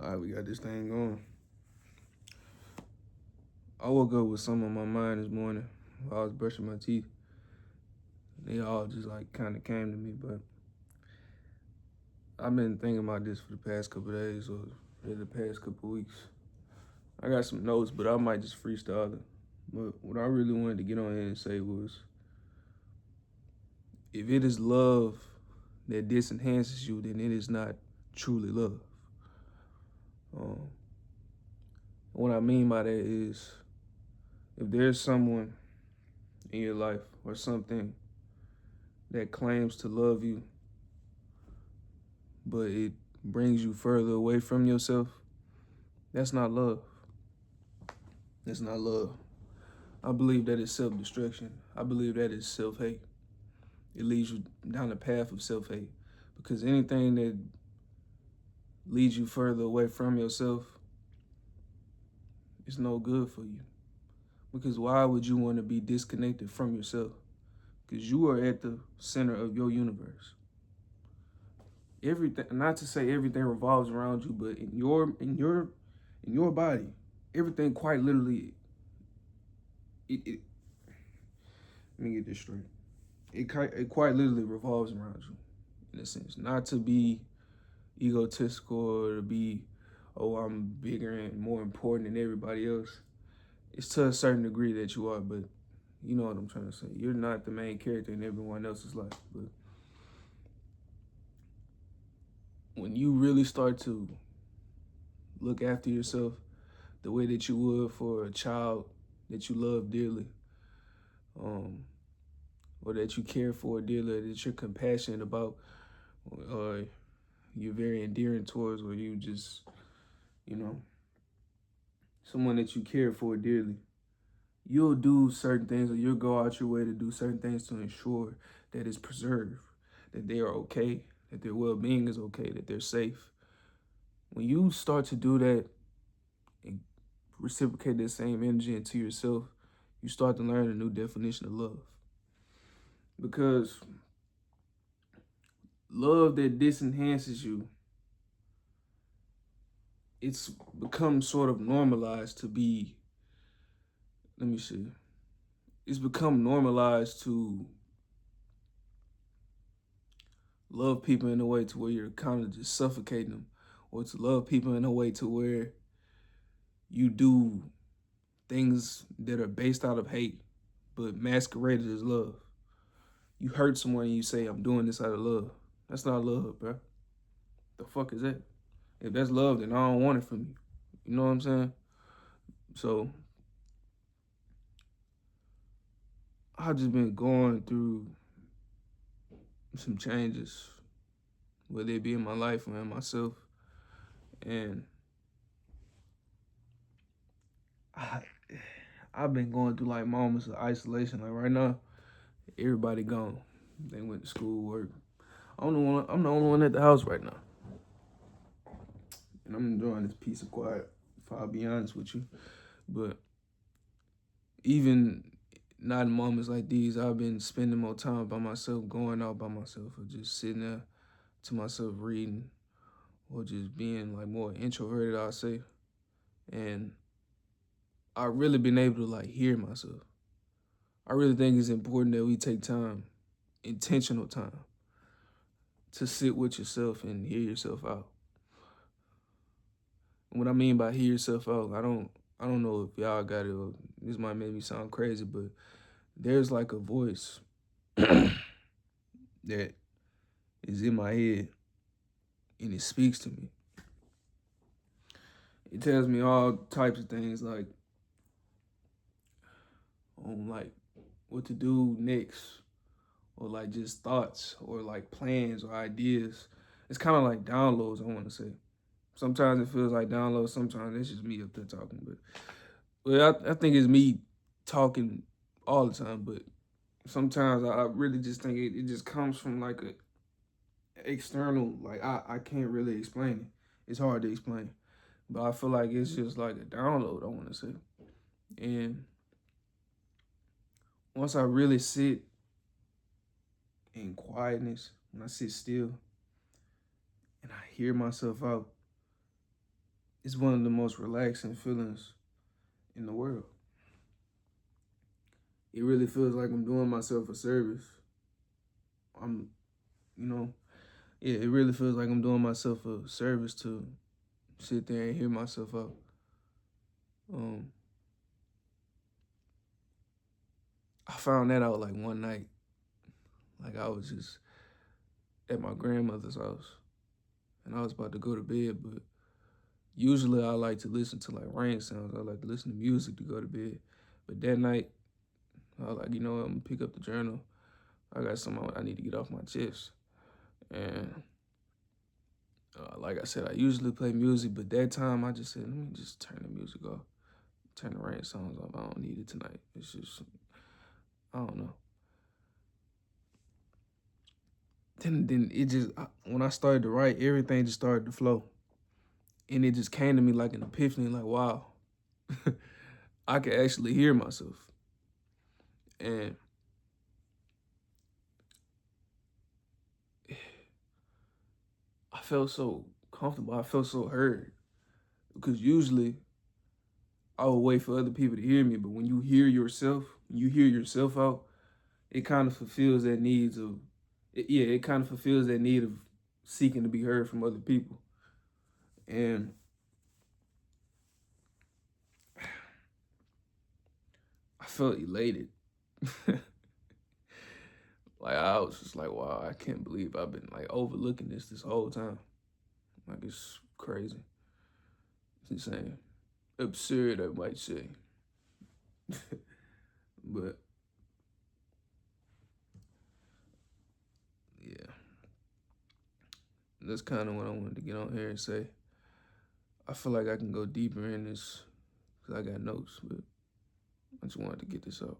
All right, we got this thing going. I woke up with something on my mind this morning while I was brushing my teeth. They all just like kind of came to me, but I've been thinking about this for the past couple of days or the past couple of weeks. I got some notes, but I might just freestyle it. But what I really wanted to get on here and say was, if it is love that disenhances you, then it is not truly love. Um, what I mean by that is, if there's someone in your life or something that claims to love you, but it brings you further away from yourself, that's not love. That's not love. I believe that is self-destruction. I believe that is self-hate. It leads you down the path of self-hate, because anything that leads you further away from yourself is no good for you. Because why would you want to be disconnected from yourself? Because you are at the center of your universe. Everything, not to say everything revolves around you, but in your body, everything quite literally, it let me get this straight. It quite literally revolves around you, in a sense. Not to be egotistical or to be, oh, I'm bigger and more important than everybody else. It's to a certain degree that you are, but you know what I'm trying to say. You're not the main character in everyone else's life. But when you really start to look after yourself the way that you would for a child that you love dearly, um, or that you care for dearly, that you're compassionate about, or you're very endearing towards, or you just, you know, someone that you care for dearly, you'll do certain things, or you'll go out your way to do certain things to ensure that it's preserved, that they are okay, that their well-being is okay, that they're safe. When you start to do that and reciprocate that same energy into yourself, you start to learn a new definition of love. Because love that disenhances you, it's become sort of normalized to be, let me see, it's become normalized to love people in a way to where you're kind of just suffocating them, or to love people in a way to where you do things that are based out of hate but masqueraded as love. You hurt someone and you say, I'm doing this out of love. That's not love, bro. The fuck is that? If that's love, then I don't want it from you. You know what I'm saying? So I've just been going through some changes, whether it be in my life or in myself. And I, I've been going through like moments of isolation. Like right now, everybody gone. They went to school, work. I'm the only one at the house right now. And I'm enjoying this peace of quiet, if I'll be honest with you. But even not in moments like these, I've been spending more time by myself, going out by myself, or just sitting there to myself reading, or just being like more introverted, I'll say. And I've really been able to like hear myself. I really think it's important that we take time, intentional time, to sit with yourself and hear yourself out. And what I mean by hear yourself out, I don't know if y'all got it, or this might make me sound crazy, but there's like a voice that is in my head and it speaks to me. It tells me all types of things like on like what to do next, or like just thoughts or like plans or ideas. It's kind of like downloads, I want to say. Sometimes it feels like downloads, sometimes it's just me up there talking. But well, I think it's me talking all the time, but sometimes I really just think it just comes from like a external, like I can't really explain it. It's hard to explain. But I feel like it's just like a download, I want to say. And once I really sit in quietness, when I sit still and I hear myself out, it's one of the most relaxing feelings in the world. It really feels like I'm doing myself a service. I'm, you know, yeah, it really feels like I'm doing myself a service to sit there and hear myself out. Um, I found that out like one night. Like I was just at my grandmother's house and I was about to go to bed, but usually I like to listen to like rain sounds. I like to listen to music to go to bed. But that night, I was like, you know what, I'm gonna pick up the journal. I got something I need to get off my chest. And like I said, I usually play music, but that time I just said, let me just turn the music off, turn the rain songs off. I don't need it tonight. It's just, I don't know. Then it just, when I started to write, everything just started to flow. And it just came to me like an epiphany, like, wow, I can actually hear myself. And I felt so comfortable. I felt so heard. Because usually I would wait for other people to hear me, but when you hear yourself, when you hear yourself out, it kind of fulfills that needs of, it kind of fulfills that need of seeking to be heard from other people. And I felt elated. Like I was just like, wow, I can't believe I've been like overlooking this whole time. Like it's crazy. It's insane. Absurd, I might say. But yeah, that's kind of what I wanted to get on here and say. I feel like I can go deeper in this because I got notes, but I just wanted to get this out.